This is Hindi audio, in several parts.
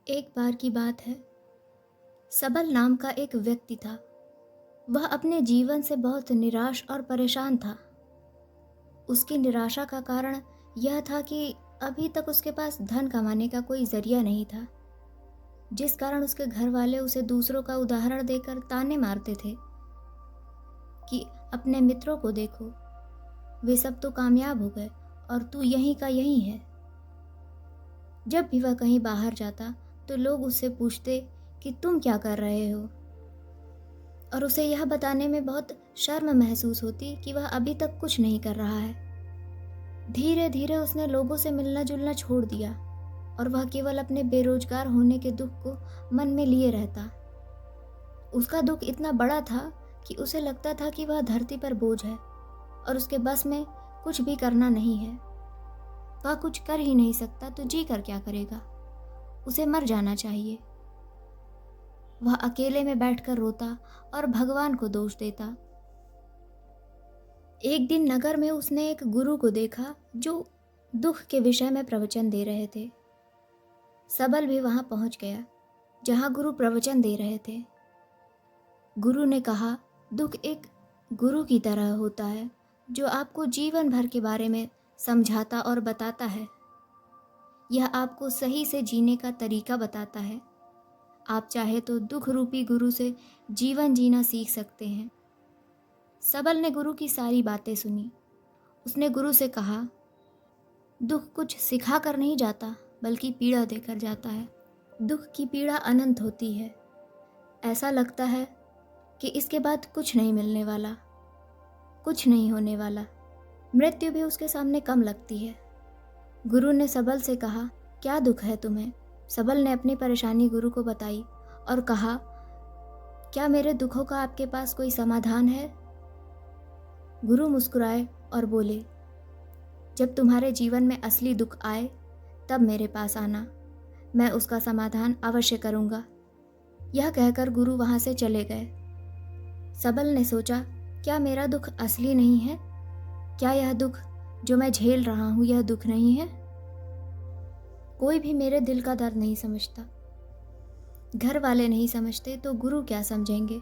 एक बार की बात है। सबल नाम का एक व्यक्ति था। वह अपने जीवन से बहुत निराश और परेशान था। उसकी निराशा का कारण यह था कि अभी तक उसके पास धन कमाने का कोई जरिया नहीं था, जिस कारण उसके घर वाले उसे दूसरों का उदाहरण देकर ताने मारते थे कि अपने मित्रों को देखो, वे सब तो कामयाब हो गए और तू यहीं का यहीं है। जब भी वह कहीं बाहर जाता तो लोग उससे पूछते कि तुम क्या कर रहे हो, और उसे यह बताने में बहुत शर्म महसूस होती कि वह अभी तक कुछ नहीं कर रहा है। धीरे धीरे उसने लोगों से मिलना जुलना छोड़ दिया और वह केवल अपने बेरोजगार होने के दुख को मन में लिए रहता। उसका दुख इतना बड़ा था कि उसे लगता था कि वह धरती पर बोझ है और उसके बस में कुछ भी करना नहीं है। वह कुछ कर ही नहीं सकता तो जी कर क्या करेगा। उसे मर जाना चाहिए। वह अकेले में बैठकर रोता और भगवान को दोष देता। एक दिन नगर में उसने एक गुरु को देखा जो दुख के विषय में प्रवचन दे रहे थे। सबल भी वहां पहुंच गया जहां गुरु प्रवचन दे रहे थे। गुरु ने कहा, दुख एक गुरु की तरह होता है जो आपको जीवन भर के बारे में समझाता और बताता है। यह आपको सही से जीने का तरीका बताता है। आप चाहे तो दुख रूपी गुरु से जीवन जीना सीख सकते हैं। सबल ने गुरु की सारी बातें सुनी। उसने गुरु से कहा, दुख कुछ सिखा कर नहीं जाता बल्कि पीड़ा देकर जाता है। दुख की पीड़ा अनंत होती है। ऐसा लगता है कि इसके बाद कुछ नहीं मिलने वाला, कुछ नहीं होने वाला। मृत्यु भी उसके सामने कम लगती है। गुरु ने सबल से कहा, क्या दुख है तुम्हें? सबल ने अपनी परेशानी गुरु को बताई और कहा, क्या मेरे दुखों का आपके पास कोई समाधान है? गुरु मुस्कुराए और बोले, जब तुम्हारे जीवन में असली दुख आए तब मेरे पास आना, मैं उसका समाधान अवश्य करूंगा। यह कहकर गुरु वहां से चले गए। सबल ने सोचा, क्या मेरा दुख असली नहीं है? क्या यह दुख जो मैं झेल रहा हूं यह दुख नहीं है? कोई भी मेरे दिल का दर्द नहीं समझता। घर वाले नहीं समझते तो गुरु क्या समझेंगे?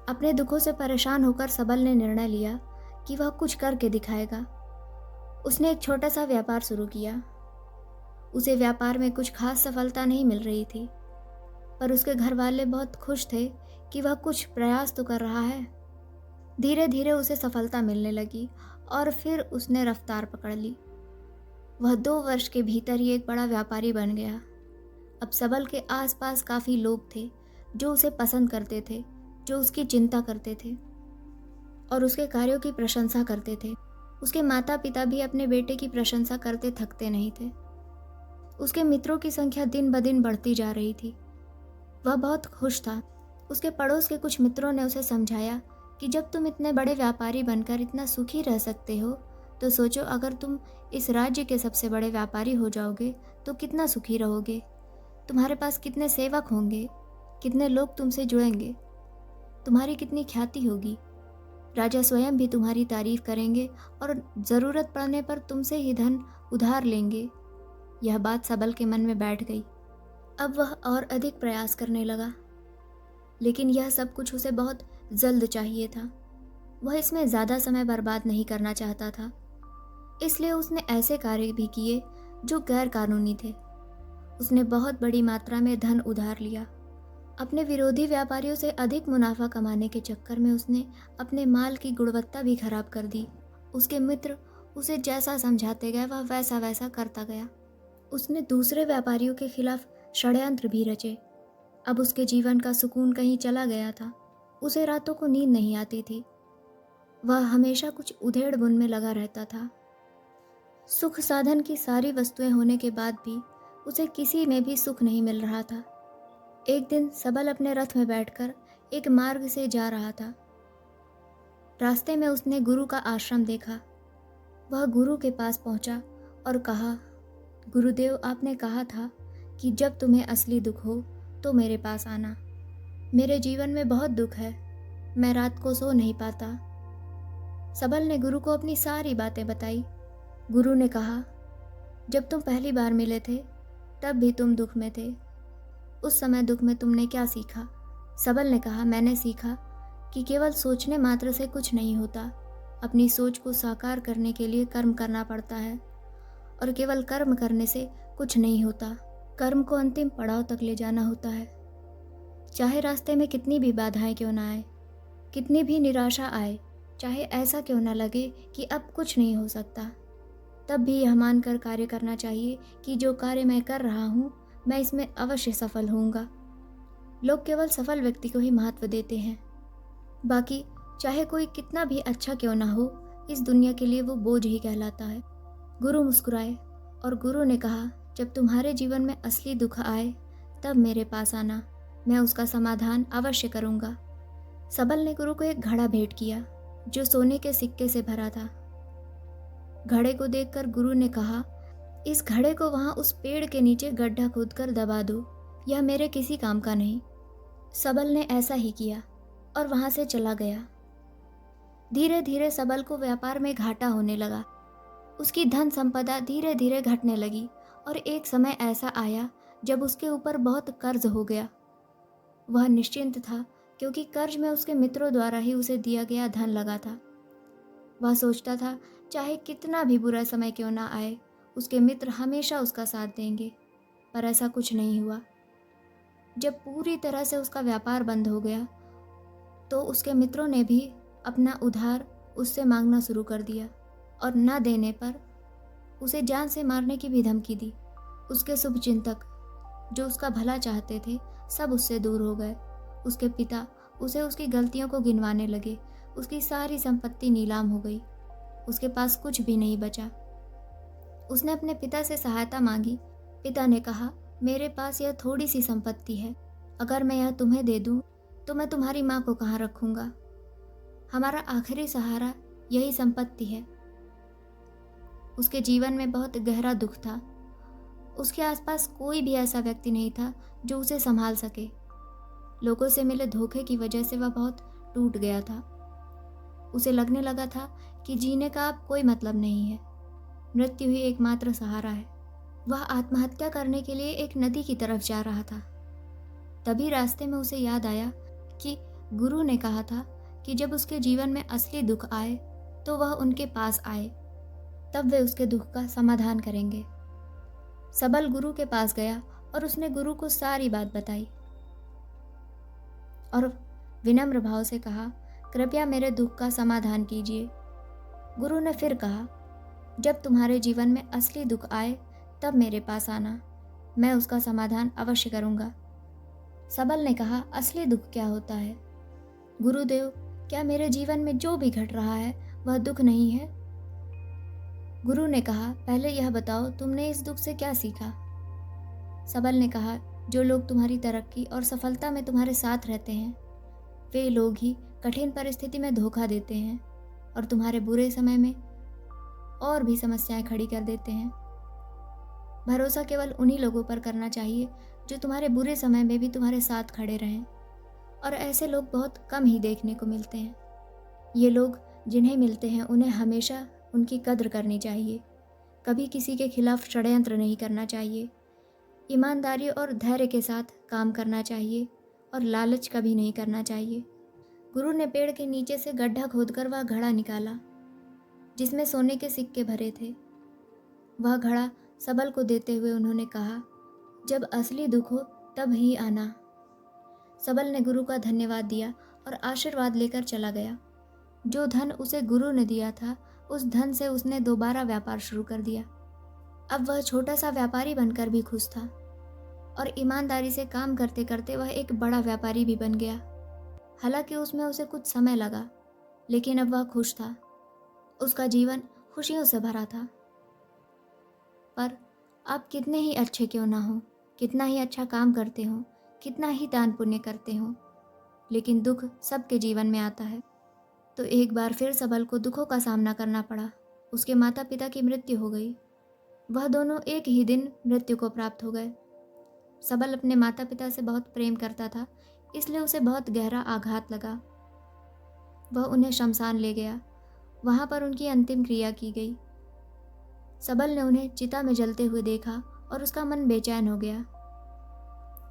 अपने दुखों से परेशान होकर सबल ने निर्णय लिया कि वह कुछ करके दिखाएगा। उसने एक छोटा सा व्यापार शुरू किया। उसे व्यापार में कुछ खास सफलता नहीं मिल रही थी, पर उसके घर वाले बहुत खुश थे कि वह कुछ प्रयास तो कर रहा है। धीरे धीरे उसे सफलता मिलने लगी और फिर उसने रफ्तार पकड़ ली। वह 2 वर्ष के भीतर ही एक बड़ा व्यापारी बन गया। अब सबल के आसपास काफ़ी लोग थे जो उसे पसंद करते थे, जो उसकी चिंता करते थे और उसके कार्यों की प्रशंसा करते थे। उसके माता पिता भी अपने बेटे की प्रशंसा करते थकते नहीं थे। उसके मित्रों की संख्या दिन ब दिन बढ़ती जा रही थी। वह बहुत खुश था। उसके पड़ोस के कुछ मित्रों ने उसे समझाया कि जब तुम इतने बड़े व्यापारी बनकर इतना सुखी रह सकते हो तो सोचो, अगर तुम इस राज्य के सबसे बड़े व्यापारी हो जाओगे तो कितना सुखी रहोगे। तुम्हारे पास कितने सेवक होंगे, कितने लोग तुमसे जुड़ेंगे, तुम्हारी कितनी ख्याति होगी। राजा स्वयं भी तुम्हारी तारीफ करेंगे और ज़रूरत पड़ने पर तुमसे ही धन उधार लेंगे। यह बात सबल के मन में बैठ गई। अब वह और अधिक प्रयास करने लगा, लेकिन यह सब कुछ उसे बहुत जल्द चाहिए था। वह इसमें ज़्यादा समय बर्बाद नहीं करना चाहता था, इसलिए उसने ऐसे कार्य भी किए जो गैर कानूनी थे। उसने बहुत बड़ी मात्रा में धन उधार लिया। अपने विरोधी व्यापारियों से अधिक मुनाफा कमाने के चक्कर में उसने अपने माल की गुणवत्ता भी खराब कर दी। उसके मित्र उसे जैसा समझाते गए वह वैसा वैसा करता गया। उसने दूसरे व्यापारियों के खिलाफ षड्यंत्र भी रचे। अब उसके जीवन का सुकून कहीं चला गया था। उसे रातों को नींद नहीं आती थी। वह हमेशा कुछ उधेड़ बुन में लगा रहता था। सुख साधन की सारी वस्तुएं होने के बाद भी उसे किसी में भी सुख नहीं मिल रहा था। एक दिन सबल अपने रथ में बैठकर एक मार्ग से जा रहा था। रास्ते में उसने गुरु का आश्रम देखा। वह गुरु के पास पहुंचा और कहा, गुरुदेव, आपने कहा था कि जब तुम्हें असली दुख हो तो मेरे पास आना। मेरे जीवन में बहुत दुख है, मैं रात को सो नहीं पाता। सबल ने गुरु को अपनी सारी बातें बताई। गुरु ने कहा, जब तुम पहली बार मिले थे तब भी तुम दुख में थे, उस समय दुख में तुमने क्या सीखा? सबल ने कहा, मैंने सीखा कि केवल सोचने मात्र से कुछ नहीं होता। अपनी सोच को साकार करने के लिए कर्म करना पड़ता है, और केवल कर्म करने से कुछ नहीं होता। कर्म को अंतिम पड़ाव तक ले जाना होता है। चाहे रास्ते में कितनी भी बाधाएं क्यों ना आए, कितनी भी निराशा आए, चाहे ऐसा क्यों ना लगे कि अब कुछ नहीं हो सकता, तब भी यह मानकर कार्य करना चाहिए कि जो कार्य मैं कर रहा हूँ मैं इसमें अवश्य सफल होऊंगा। लोग केवल सफल व्यक्ति को ही महत्व देते हैं, बाकी चाहे कोई कितना भी अच्छा क्यों ना हो, इस दुनिया के लिए वो बोझ ही कहलाता है। गुरु मुस्कुराए और गुरु ने कहा, जब तुम्हारे जीवन में असली दुख आए तब मेरे पास आना, मैं उसका समाधान अवश्य करूंगा। सबल ने गुरु को एक घड़ा भेंट किया जो सोने के सिक्के से भरा था। घड़े को देखकर गुरु ने कहा, इस घड़े को वहां उस पेड़ के नीचे गड्ढा खोदकर दबा दो, यह मेरे किसी काम का नहीं। सबल ने ऐसा ही किया और वहां से चला गया। धीरे धीरे सबल को व्यापार में घाटा होने लगा। उसकी धन संपदा धीरे धीरे घटने लगी और एक समय ऐसा आया जब उसके ऊपर बहुत कर्ज हो गया। वह निश्चिंत था क्योंकि कर्ज में उसके मित्रों द्वारा ही उसे दिया गया धन लगा था। वह सोचता था चाहे कितना भी बुरा समय क्यों ना आए, उसके मित्र हमेशा उसका साथ देंगे, पर ऐसा कुछ नहीं हुआ। जब पूरी तरह से उसका व्यापार बंद हो गया तो उसके मित्रों ने भी अपना उधार उससे मांगना शुरू कर दिया और न देने पर उसे जान से मारने की भी धमकी दी। उसके शुभचिंतक जो उसका भला चाहते थे सब उससे दूर हो गए। उसके पिता उसे उसकी गलतियों को गिनवाने लगे। उसकी सारी संपत्ति नीलाम हो गई। उसके पास कुछ भी नहीं बचा। उसने अपने पिता से सहायता मांगी। पिता ने कहा, मेरे पास यह थोड़ी सी संपत्ति है, अगर मैं यह तुम्हें दे दूं तो मैं तुम्हारी माँ को कहाँ रखूंगा। हमारा आखिरी सहारा यही संपत्ति है। उसके जीवन में बहुत गहरा दुख था। उसके आसपास कोई भी ऐसा व्यक्ति नहीं था जो उसे संभाल सके। लोगों से मिले धोखे की वजह से वह बहुत टूट गया था। उसे लगने लगा था कि जीने का अब कोई मतलब नहीं है, मृत्यु ही एकमात्र सहारा है। वह आत्महत्या करने के लिए एक नदी की तरफ जा रहा था। तभी रास्ते में उसे याद आया कि गुरु ने कहा था कि जब उसके जीवन में असली दुख आए तो वह उनके पास आए, तब वे उसके दुख का समाधान करेंगे। सबल गुरु के पास गया और उसने गुरु को सारी बात बताई और विनम्र भाव से कहा, कृपया मेरे दुख का समाधान कीजिए। गुरु ने फिर कहा, जब तुम्हारे जीवन में असली दुख आए तब मेरे पास आना, मैं उसका समाधान अवश्य करूंगा। सबल ने कहा, असली दुख क्या होता है? गुरुदेव, क्या मेरे जीवन में जो भी घट रहा है वह दुख नहीं है? गुरु ने कहा, पहले यह बताओ तुमने इस दुख से क्या सीखा? सबल ने कहा, जो लोग तुम्हारी तरक्की और सफलता में तुम्हारे साथ रहते हैं वे लोग ही कठिन परिस्थिति में धोखा देते हैं और तुम्हारे बुरे समय में और भी समस्याएं खड़ी कर देते हैं। भरोसा केवल उन्हीं लोगों पर करना चाहिए जो तुम्हारे बुरे समय में भी तुम्हारे साथ खड़े रहें, और ऐसे लोग बहुत कम ही देखने को मिलते हैं। ये लोग जिन्हें मिलते हैं उन्हें हमेशा उनकी कद्र करनी चाहिए। कभी किसी के खिलाफ षड्यंत्र नहीं करना चाहिए। ईमानदारी और धैर्य के साथ काम करना चाहिए और लालच कभी नहीं करना चाहिए। गुरु ने पेड़ के नीचे से गड्ढा खोदकर वह घड़ा निकाला जिसमें सोने के सिक्के भरे थे। वह घड़ा सबल को देते हुए उन्होंने कहा, जब असली दुख हो तब ही आना। सबल ने गुरु का धन्यवाद दिया और आशीर्वाद लेकर चला गया। जो धन उसे गुरु ने दिया था उस धन से उसने दोबारा व्यापार शुरू कर दिया। अब वह छोटा सा व्यापारी बनकर भी खुश था और ईमानदारी से काम करते करते वह एक बड़ा व्यापारी भी बन गया। हालांकि उसमें उसे कुछ समय लगा, लेकिन अब वह खुश था। उसका जीवन खुशियों से भरा था। पर आप कितने ही अच्छे क्यों ना हो, कितना ही अच्छा काम करते हो, कितना ही दान पुण्य करते हो, लेकिन दुख सबके जीवन में आता है। तो एक बार फिर सबल को दुखों का सामना करना पड़ा। उसके माता पिता की मृत्यु हो गई। वह दोनों एक ही दिन मृत्यु को प्राप्त हो गए। सबल अपने माता पिता से बहुत प्रेम करता था, इसलिए उसे बहुत गहरा आघात लगा। वह उन्हें शमशान ले गया। वहां पर उनकी अंतिम क्रिया की गई। सबल ने उन्हें चिता में जलते हुए देखा और उसका मन बेचैन हो गया।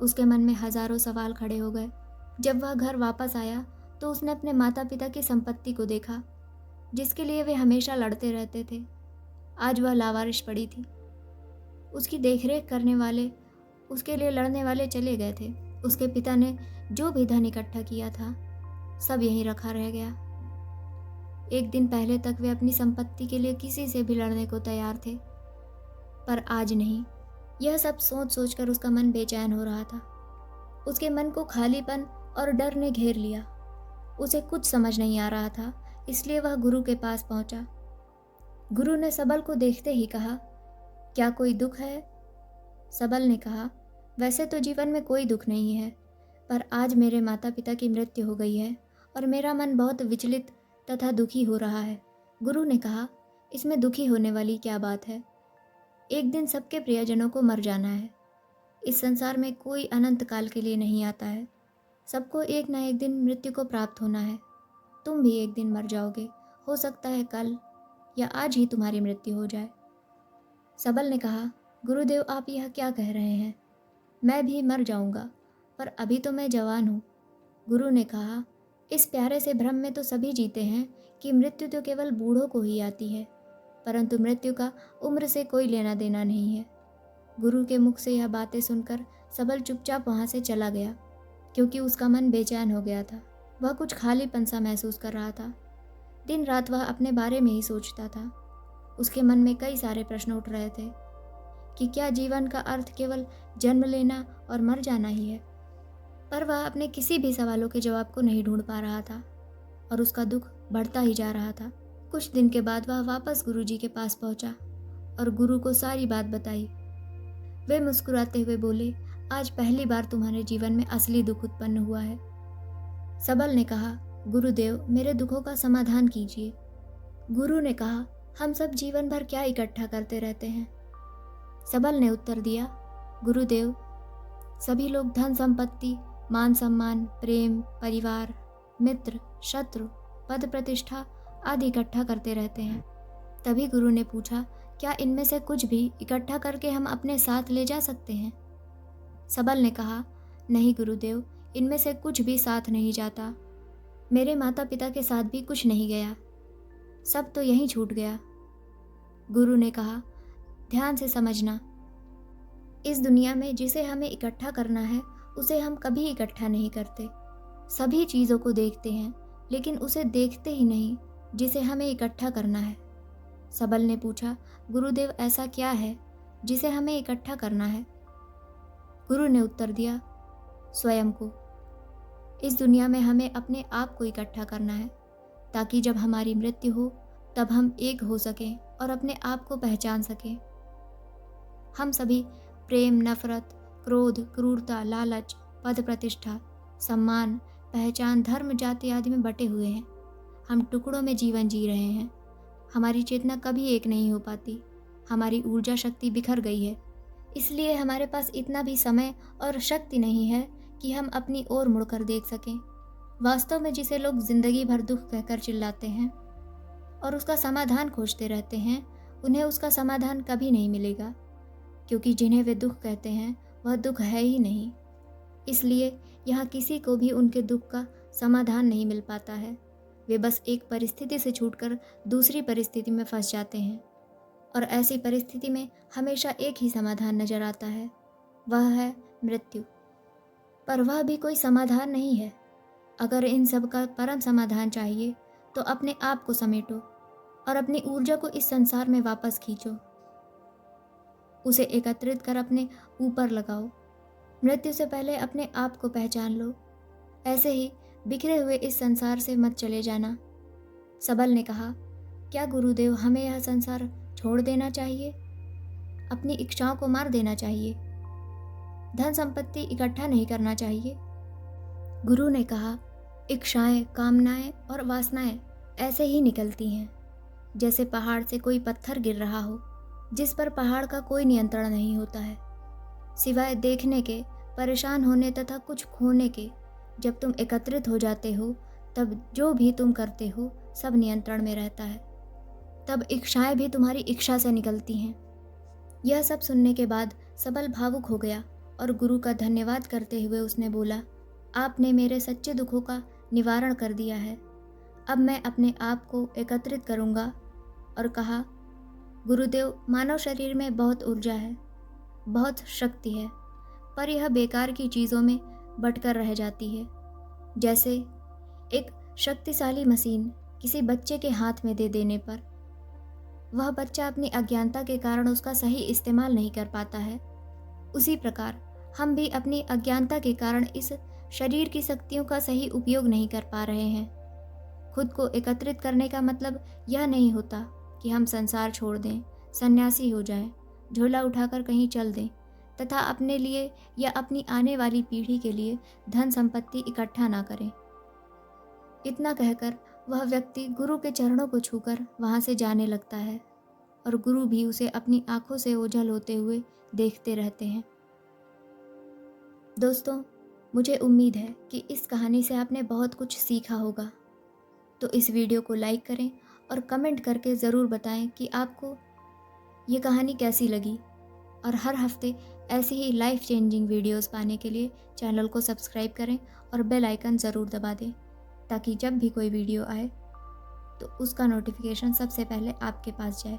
उसके मन में हजारों सवाल खड़े हो गए। जब वह घर वापस आया तो उसने अपने माता पिता की संपत्ति को देखा, जिसके लिए वे हमेशा लड़ते रहते थे। आज वह लावारिश पड़ी थी। उसकी देखरेख करने वाले, उसके लिए लड़ने वाले चले गए थे। उसके पिता ने जो भी धन इकट्ठा किया था, सब यहीं रखा रह गया। एक दिन पहले तक वे अपनी संपत्ति के लिए किसी से भी लड़ने को तैयार थे, पर आज नहीं। यह सब सोच सोचकर उसका मन बेचैन हो रहा था। उसके मन को खालीपन और डर ने घेर लिया। उसे कुछ समझ नहीं आ रहा था, इसलिए वह गुरु के पास पहुंचा। गुरु ने सबल को देखते ही कहा, क्या कोई दुख है? सबल ने कहा, वैसे तो जीवन में कोई दुख नहीं है, पर आज मेरे माता पिता की मृत्यु हो गई है और मेरा मन बहुत विचलित तथा दुखी हो रहा है। गुरु ने कहा, इसमें दुखी होने वाली क्या बात है? एक दिन सबके प्रियजनों को मर जाना है। इस संसार में कोई अनंत काल के लिए नहीं आता है। सबको एक ना एक दिन मृत्यु को प्राप्त होना है। तुम भी एक दिन मर जाओगे। हो सकता है कल या आज ही तुम्हारी मृत्यु हो जाए। सबल ने कहा, गुरुदेव आप यह क्या कह रहे हैं? मैं भी मर जाऊंगा, पर अभी तो मैं जवान हूँ। गुरु ने कहा, इस प्यारे से भ्रम में तो सभी जीते हैं कि मृत्यु तो केवल बूढ़ों को ही आती है, परंतु मृत्यु का उम्र से कोई लेना देना नहीं है। गुरु के मुख से यह बातें सुनकर सबल चुपचाप वहाँ से चला गया, क्योंकि उसका मन बेचैन हो गया था। वह कुछ खालीपन सा महसूस कर रहा था। दिन रात वह अपने बारे में ही सोचता था। उसके मन में कई सारे प्रश्न उठ रहे थे कि क्या जीवन का अर्थ केवल जन्म लेना और मर जाना ही है? पर वह अपने किसी भी सवालों के जवाब को नहीं ढूंढ पा रहा था और उसका दुख बढ़ता ही जा रहा था। कुछ दिन के बाद वह वापस गुरुजी के पास पहुंचा और गुरु को सारी बात बताई। वे मुस्कुराते हुए बोले, आज पहली बार तुम्हारे जीवन में असली दुख उत्पन्न हुआ है। सबल ने कहा, गुरुदेव मेरे दुखों का समाधान कीजिए। गुरु ने कहा, हम सब जीवन भर क्या इकट्ठा करते रहते हैं? सबल ने उत्तर दिया, गुरुदेव सभी लोग धन संपत्ति, मान सम्मान, प्रेम, परिवार, मित्र, शत्रु, पद प्रतिष्ठा आदि इकट्ठा करते रहते हैं। तभी गुरु ने पूछा, क्या इनमें से कुछ भी इकट्ठा करके हम अपने साथ ले जा सकते हैं? सबल ने कहा, नहीं गुरुदेव, इनमें से कुछ भी साथ नहीं जाता। मेरे माता पिता के साथ भी कुछ नहीं गया, सब तो यहीं छूट गया। गुरु ने कहा, ध्यान से समझना, इस दुनिया में जिसे हमें इकट्ठा करना है उसे हम कभी इकट्ठा नहीं करते। सभी चीज़ों को देखते हैं, लेकिन उसे देखते ही नहीं जिसे हमें इकट्ठा करना है। सबल ने पूछा, गुरुदेव ऐसा क्या है जिसे हमें इकट्ठा करना है? गुरु ने उत्तर दिया, स्वयं को। इस दुनिया में हमें अपने आप को इकट्ठा करना है, ताकि जब हमारी मृत्यु हो तब हम एक हो सकें और अपने आप को पहचान सकें। हम सभी प्रेम, नफरत, क्रोध, क्रूरता, लालच, पद प्रतिष्ठा, सम्मान, पहचान, धर्म, जाति आदि में बटे हुए हैं। हम टुकड़ों में जीवन जी रहे हैं। हमारी चेतना कभी एक नहीं हो पाती। हमारी ऊर्जा शक्ति बिखर गई है। इसलिए हमारे पास इतना भी समय और शक्ति नहीं है कि हम अपनी ओर मुड़कर देख सकें। वास्तव में जिसे लोग जिंदगी भर दुख कहकर चिल्लाते हैं और उसका समाधान खोजते रहते हैं, उन्हें उसका समाधान कभी नहीं मिलेगा, क्योंकि जिन्हें वे दुख कहते हैं वह दुख है ही नहीं। इसलिए यहाँ किसी को भी उनके दुख का समाधान नहीं मिल पाता है। वे बस एक परिस्थिति से छूटकर दूसरी परिस्थिति में फंस जाते हैं, और ऐसी परिस्थिति में हमेशा एक ही समाधान नजर आता है, वह है मृत्यु। पर वह भी कोई समाधान नहीं है। अगर इन सब का परम समाधान चाहिए तो अपने आप को समेटो और अपनी ऊर्जा को इस संसार में वापस खींचो। उसे एकत्रित कर अपने ऊपर लगाओ। मृत्यु से पहले अपने आप को पहचान लो। ऐसे ही बिखरे हुए इस संसार से मत चले जाना। सबल ने कहा, क्या गुरुदेव हमें यह संसार छोड़ देना चाहिए? अपनी इच्छाओं को मार देना चाहिए? धन संपत्ति इकट्ठा नहीं करना चाहिए? गुरु ने कहा, इच्छाएं, कामनाएं और वासनाएं ऐसे ही निकलती हैं, जैसे पहाड़ से कोई पत्थर गिर रहा हो, जिस पर पहाड़ का कोई नियंत्रण नहीं होता है, सिवाय देखने के, परेशान होने तथा कुछ खोने के। जब तुम एकत्रित हो जाते हो तब जो भी तुम करते हो सब नियंत्रण में रहता है। तब इच्छाएं भी तुम्हारी इच्छा से निकलती हैं। यह सब सुनने के बाद सबल भावुक हो गया और गुरु का धन्यवाद करते हुए उसने बोला, आपने मेरे सच्चे दुखों का निवारण कर दिया है। अब मैं अपने आप को एकत्रित करूँगा। और कहा, गुरुदेव, मानव शरीर में बहुत ऊर्जा है, बहुत शक्ति है, पर यह बेकार की चीज़ों में बटकर रह जाती है। जैसे एक शक्तिशाली मशीन किसी बच्चे के हाथ में दे देने पर वह बच्चा अपनी अज्ञानता के कारण उसका सही इस्तेमाल नहीं कर पाता है, उसी प्रकार हम भी अपनी अज्ञानता के कारण इस शरीर की शक्तियों का सही उपयोग नहीं कर पा रहे हैं। खुद को एकत्रित करने का मतलब यह नहीं होता कि हम संसार छोड़ दें, सन्यासी हो जाएं, झोला उठाकर कहीं चल दें तथा अपने लिए या अपनी आने वाली पीढ़ी के लिए धन संपत्ति इकट्ठा ना करें। इतना कहकर वह व्यक्ति गुरु के चरणों को छूकर वहाँ से जाने लगता है और गुरु भी उसे अपनी आंखों से ओझल होते हुए देखते रहते हैं। दोस्तों, मुझे उम्मीद है कि इस कहानी से आपने बहुत कुछ सीखा होगा। तो इस वीडियो को लाइक करें और कमेंट करके ज़रूर बताएं कि आपको ये कहानी कैसी लगी। और हर हफ्ते ऐसी ही लाइफ चेंजिंग वीडियोस पाने के लिए चैनल को सब्सक्राइब करें और बेल आइकन ज़रूर दबा दें, ताकि जब भी कोई वीडियो आए तो उसका नोटिफिकेशन सबसे पहले आपके पास जाए।